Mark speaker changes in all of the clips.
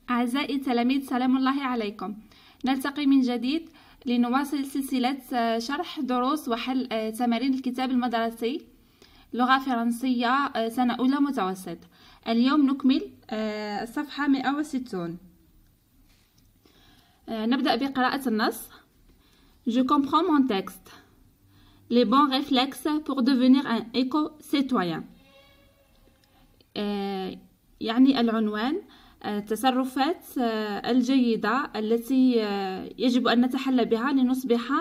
Speaker 1: أعزائي التلاميذ، سلام الله عليكم. نلتقي من جديد لنواصل سلسلة شرح دروس وحل تمارين الكتاب المدرسي لغة فرنسية سنة أولى متوسط. اليوم نكمل الصفحة 160. نبدأ بقراءة النص. Je comprends mon texte. Les bons réflexes pour devenir un éco-citoyen. يعني العنوان التصرفات الجيدة التي يجب أن نتحلى بها لنصبح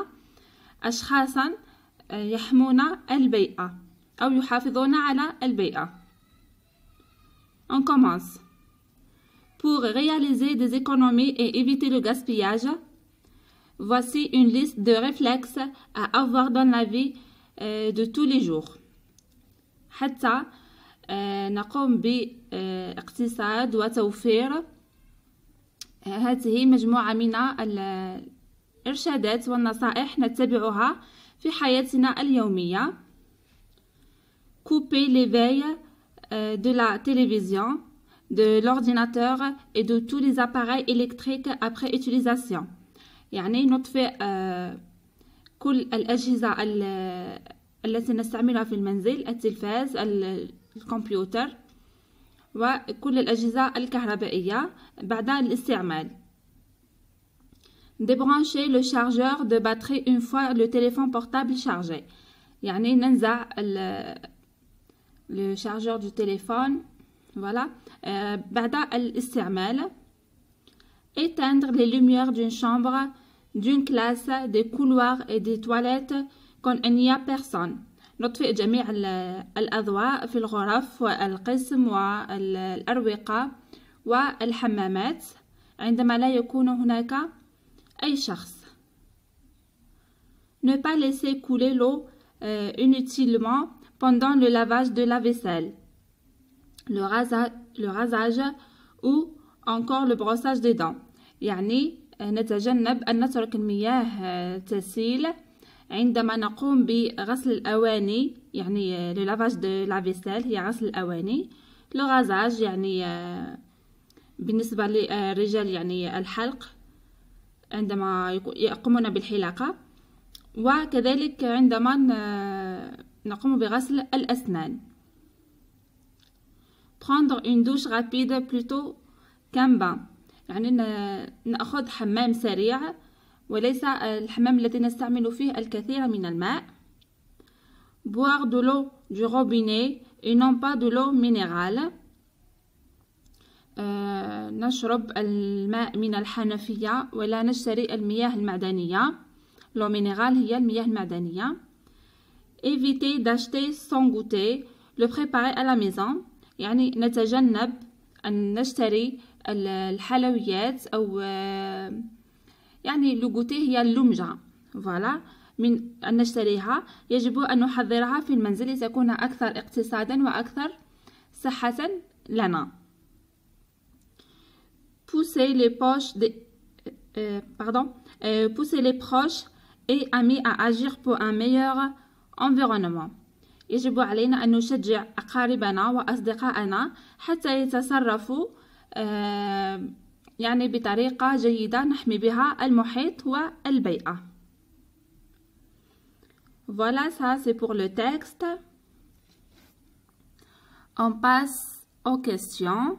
Speaker 1: أشخاصا يحمون البيئة أو يحافظون على البيئة. On commence. Pour réaliser des économies et éviter le gaspillage, voici une liste de réflexes à avoir dans la vie de tous les jours. حتى نقوم باقتصاد وتوفير. هذه مجموعة من الإرشادات والنصائح نتبعها في حياتنا اليومية. Couper l'éveil de la télévision, de l'ordinateur et de tous les appareils électriques après utilisation. يعني نطفئ كل الأجهزة التي نستعملها في المنزل، التلفاز، الكمبيوتر وكل الأجهزة الكهربائية بعد الاستعمال. Débrancher le chargeur de batterie une fois le téléphone portable chargé. يعني ننزع le chargeur du téléphone voilà بعد الاستعمال. Éteindre les lumières d'une chambre, d'une classe, des couloirs et des toilettes quand il n'y a personne. نطفئ جميع الأضواء في الغرف والقسم والأروقة والحمامات عندما لا يكون هناك أي شخص. Ne pas laisser couler l'eau inutilement pendant le lavage de la vaisselle, le rasage ou encore le brossage des dents. يعني نتجنب أن نترك المياه تسيل عندما نقوم بغسل الأواني، يعني le lavage de la vaisselle هي غسل الأواني. le rasage يعني بالنسبة للرجال يعني الحلق عندما يقومون بالحلاقة، وكذلك عندما نقوم بغسل الأسنان. prendre une douche rapide plutôt qu'un bain، يعني نأخذ حمام سريع وليس الحمام الذي نستعمل فيه الكثير من الماء. boire de l'eau du robinet et non pas de l'eau minérale، نشرب الماء من الحنفية ولا نشتري المياه المعدنية. l'eau minérale هي المياه المعدنية. éviter d'acheter sans goûter, le préparer à la maison، يعني نتجنب أن نشتري الحلويات أو يعني لوغوتي هي اللمجة فوالا من أن نشتريها. يجب أن نحضرها في المنزل لتكون أكثر اقتصادا وأكثر صحة لنا. pousser les proches et amis à agir pour un meilleur environnement. يجب علينا أن نشجع أقاربنا وأصدقائنا حتى يتصرفوا يعني بطريقة جيدة نحمي بها المحيط والبيئة. Voilà, ça c'est pour le texte. On passe aux questions.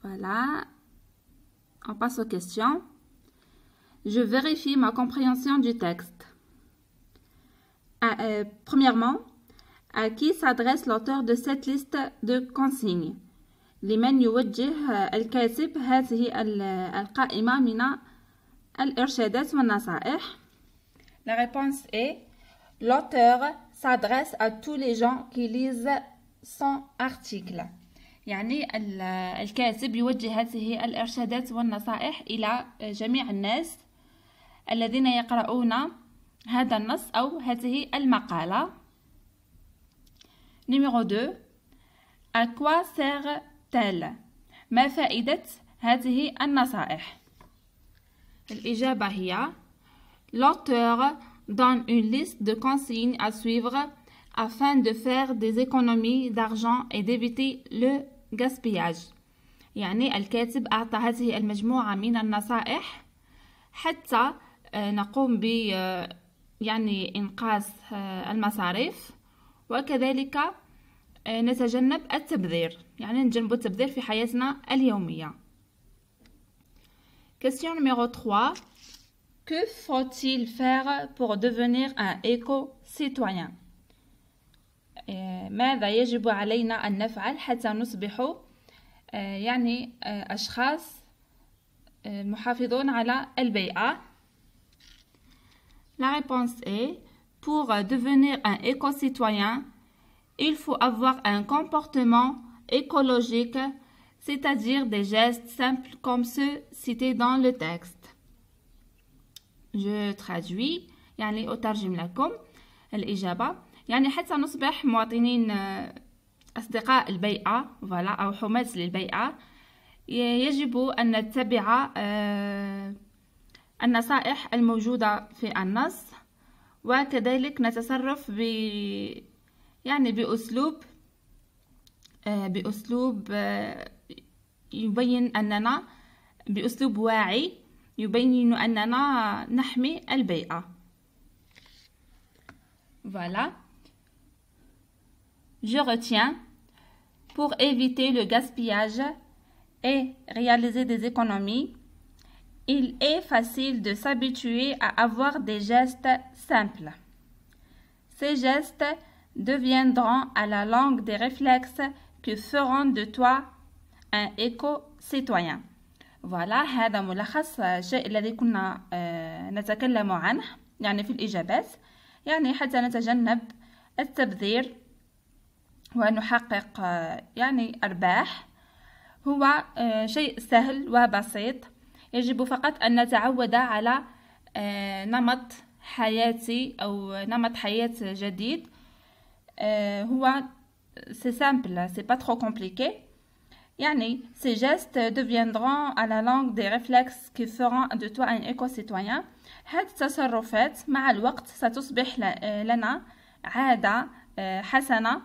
Speaker 1: Voilà, on passe aux questions. Je vérifie ma compréhension du texte. Premièrement, à qui s'adresse l'auteur de cette liste de consignes؟ لمن يوجه الكاتب هذه القائمة من الإرشادات والنصائح؟ La réponse est l'auteur s'adresse à tous les gens qui lisent son article. يعني الكاتب يوجه هذه الإرشادات والنصائح إلى جميع الناس الذين يقرؤون هذا النص أو هذه المقالة. Numéro 2. À quoi sert-elle؟ ما فائدة هذه النصائح؟ الإجابة هي l'auteur donne une liste de consignes à suivre afin de faire des économies d'argent et d'éviter le gaspillage. يعني الكاتب أعطى هذه المجموعة من النصائح حتى نقوم ب يعني إنقاذ المصاريف، وكذلك نتجنب التبذير، يعني نجنب التبذير في حياتنا اليومية. Question numéro 3. Que faut-il faire pour devenir un éco-citoyen؟ ماذا يجب علينا أن نفعل حتى نصبح يعني أشخاص محافظون على البيئة؟ La réponse est: pour devenir un éco-citoyen, il faut avoir un comportement écologique, c'est-à-dire des gestes simples comme ceux cités dans le texte. Je traduis، يعني أترجم لكم الإجابة. يعني حتى نصبح مواطنين أصدقاء البيئة فوالا أو حماة للبيئة، يجب أن نتبع النصائح الموجودة في النص، وكذلك نتصرف يعني بأسلوب يبين أننا بأسلوب واعي يبين أننا نحمي البيئة. Voilà. Je retiens: pour éviter le gaspillage et réaliser des économies, il est facile de s'habituer à avoir des gestes simples. Ces gestes deviendront à la longue des réflexes qui feront de toi un éco-citoyen. Voilà، هذا ملخص الشيء الذي كنا نتكلم عنه يعني في الإجابات. يعني حتى نتجنب التبذير ونحقق يعني أرباح، هو شيء سهل وبسيط. يجب فقط أن نتعود على نمط حياتي أو نمط حياة جديد. هو c'est simple, c'est pas trop compliqué. يعني ces gestes deviendront à la longue des réflexes qui feront de toi un éco-citoyen. هذه التصرفات مع الوقت ستصبح لنا عادة حسنة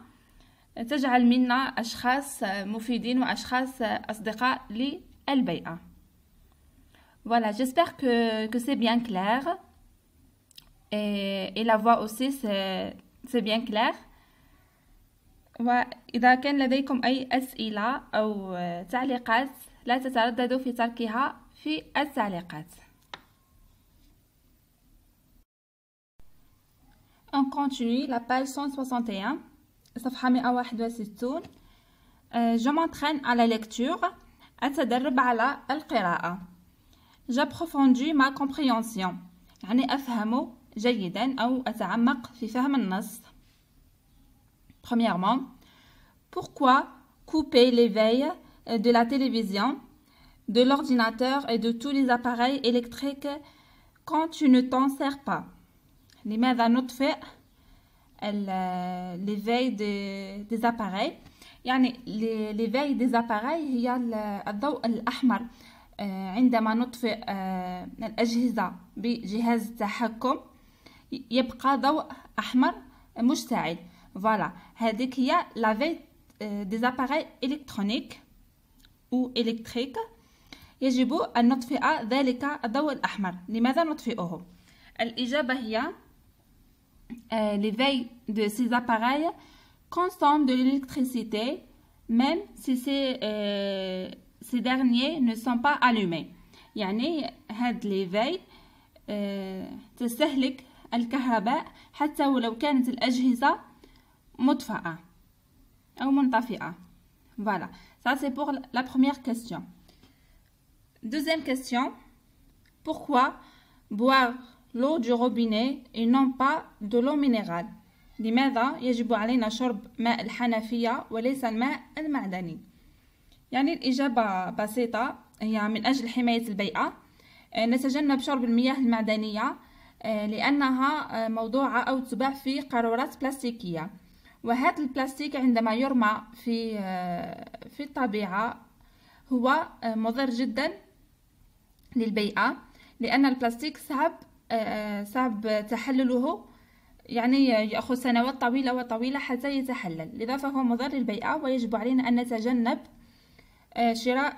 Speaker 1: تجعل منا أشخاص مفيدين وأشخاص أصدقاء للبيئة. Voilà, j'espère que c'est bien clair. Et la voix aussi, c'est bien clair. وإذا كان لديكم أي أسئلة أو تعليقات لا تترددوا في تركها في التعليقات. On continue la page 161 صفحة 161. Je m'entraîne à la lecture. أتدرب على القراءة. J'approfondis ma compréhension. يعني أفهم جيدا أو أتعمق في فهم النص. Premièrement, pourquoi couper l'éveil de la télévision, de l'ordinateur et de tous les appareils électriques quand tu ne t'en sers pas? لماذا نطفئ l'éveil des appareils؟ يعني l'éveil des appareils هي الضوء الأحمر. عندما نطفئ الأجهزة بجهاز التحكم يبقى ضوء أحمر مشتعل. Voilà, هذيك هي la veille des appareils électroniques ou électriques. يجب أن نطفئ ذلك الضوء الأحمر. لماذا نطفئه؟ الإجابة هي l'éveil de ces appareils consomme de l'électricité même si ces derniers ne sont pas allumés. يعني هاد l'éveil تستهلك الكهرباء حتى ولو كانت الأجهزة مطفئة أو منطفئة. Voilà, ça c'est pour la première question. Deuxième question, pourquoi boire l'eau du robinet et non pas de l'eau minérale؟ لماذا يجب علينا شرب ماء الحنفية وليس الماء المعدني؟ يعني الإجابة بسيطة، هي من أجل حماية البيئة. نتجنب شرب المياه المعدنية لأنها موضوعة أو تباع في قارورات بلاستيكية، وهذا البلاستيك عندما يرمى في الطبيعة هو مضر جدا للبيئة، لأن البلاستيك صعب تحلله، يعني يأخذ سنوات طويلة حتى يتحلل، لذا فهو مضر للبيئة ويجب علينا أن نتجنب شراء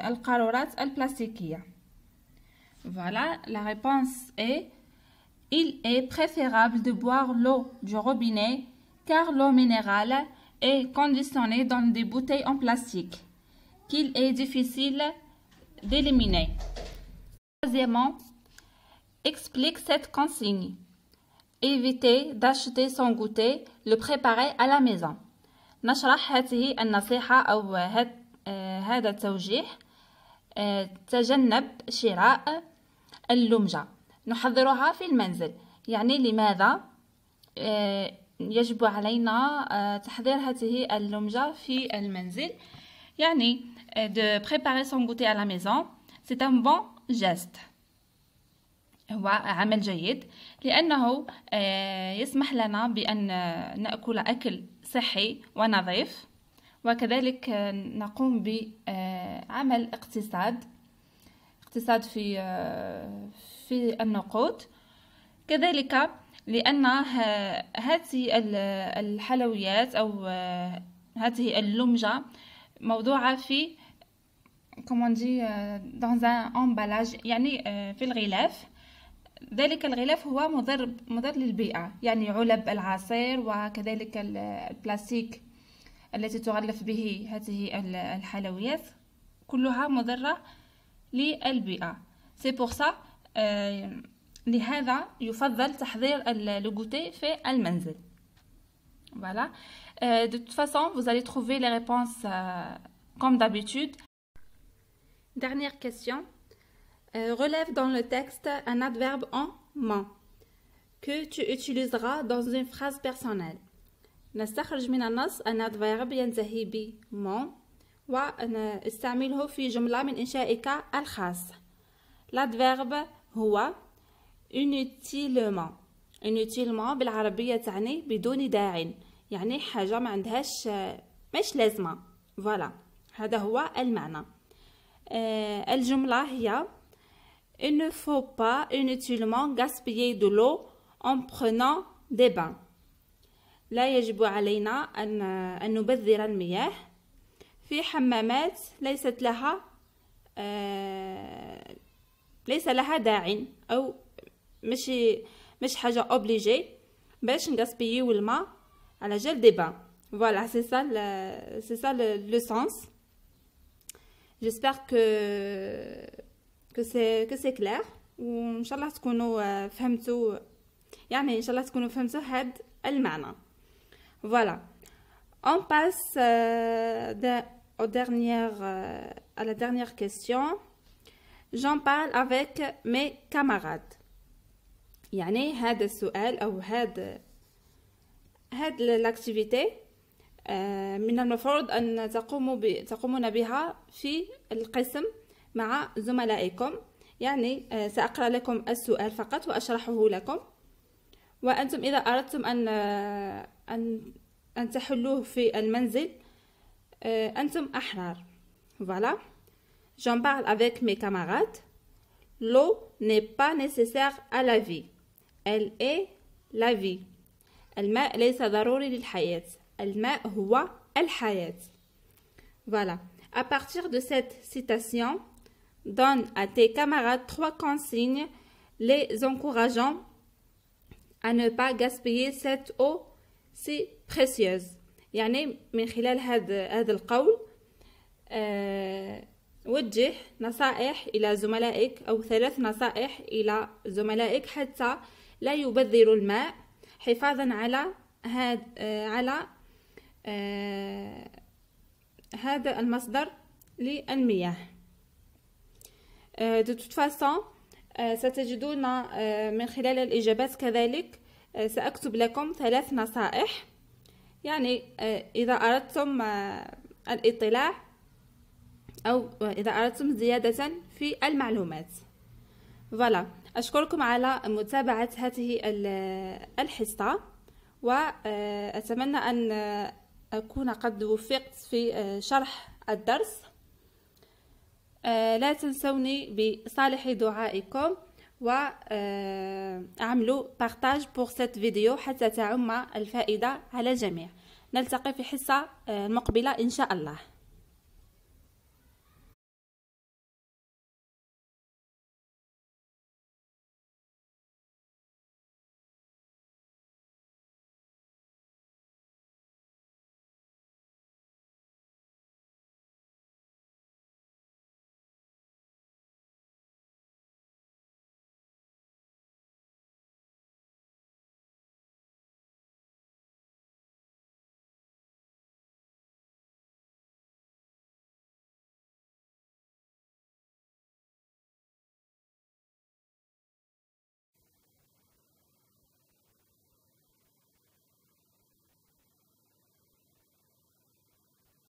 Speaker 1: القارورات البلاستيكية. Voilà, la réponse est: il est préférable de boire l'eau du robinet car l'eau minérale est conditionnée dans des bouteilles en plastique qu'il est difficile d'éliminer. Troisièmement, explique cette consigne. Éviter d'acheter son goûter, le préparer à la maison. نشرح هذه النصيحة أو هذا التوجيه. تجنب شراء اللمجة، نحضرها في المنزل. يعني لماذا يجب علينا تحضير هذه اللمجة في المنزل؟ يعني de préparer son goûter à la maison c'est un bon geste، هو عمل جيد لأنه يسمح لنا بأن نأكل أكل صحي ونظيف، وكذلك نقوم بعمل اقتصاد في النقود. كذلك لأن هذه الحلويات أو هذه اللمجة موضوعة في comment dit dans un emballage، يعني في الغلاف. ذلك الغلاف هو مضر للبيئة، يعني علب العصير وكذلك البلاستيك التي تغلف به هذه الحلويات كلها مضرة للبيئة. c'est pour ça لهذا يفضل تحضير الجوتي في المنزل. Voilà. De toute façon, vous allez trouver les réponses comme d'habitude. Dernière question. Relève dans le texte un adverbe en man que tu utiliseras dans une phrase personnelle. نستخرج من النص un adverbe ينتهي ب man ونستعمله في جملة من إنشائك الخاص. L'adverbe هو inutilement. inutilement بالعربية تعني بدون داع، يعني حاجة ما عندهاش مش لازمة. فوالا، هذا هو المعنى. الجملة هي: il ne faut pas inutilement gaspiller de l'eau en prenant des bains. لا يجب علينا أن نبذر المياه في حمامات ليس لها داع، أو مش حاجة obligée باش نغاسبيو الماء على جال دي بان. Voilà, c'est ça le sens. J'espère que c'est clair، وإن شاء الله تكونوا فهمتوا، يعني إن شاء الله تكونوا فهمتوا هاد المعنى. Voilà. On passe à la dernière question. J'en parle avec mes camarades. يعني هذا السؤال أو هاد l'activité من المفروض أن تقومون بها في القسم مع زملائكم. يعني سأقرأ لكم السؤال فقط وأشرحه لكم، وأنتم إذا أردتم أن تحلوه في المنزل أنتم أحرار. Voilà. J'en parle avec mes camarades. L'eau n'est pas nécessaire à la vie. Elle est la vie. الماء ليس ضروري للحياة. الماء هو الحياة. Voilà. À partir de cette citation, donne à tes camarades 3 consignes les encourageant à ne pas gaspiller cette eau si précieuse. يعني من خلال هذا القول وجه نصائح إلى زملائك أو 3 نصائح إلى زملائك حتى لا يبذروا الماء، حفاظا على هذا المصدر للمياه. de toute façon ستجدون من خلال الإجابات كذلك سأكتب لكم 3 نصائح، يعني إذا أردتم الاطلاع أو إذا أردتم زيادة في المعلومات. فوالا، أشكركم على متابعة هذه الحصة، وأتمنى أن أكون قد وفقت في شرح الدرس. لا تنسوني بصالح دعائكم وأعملوا partage pour cette vidéo حتى تعم الفائدة على الجميع. نلتقي في حصة مقبلة إن شاء الله.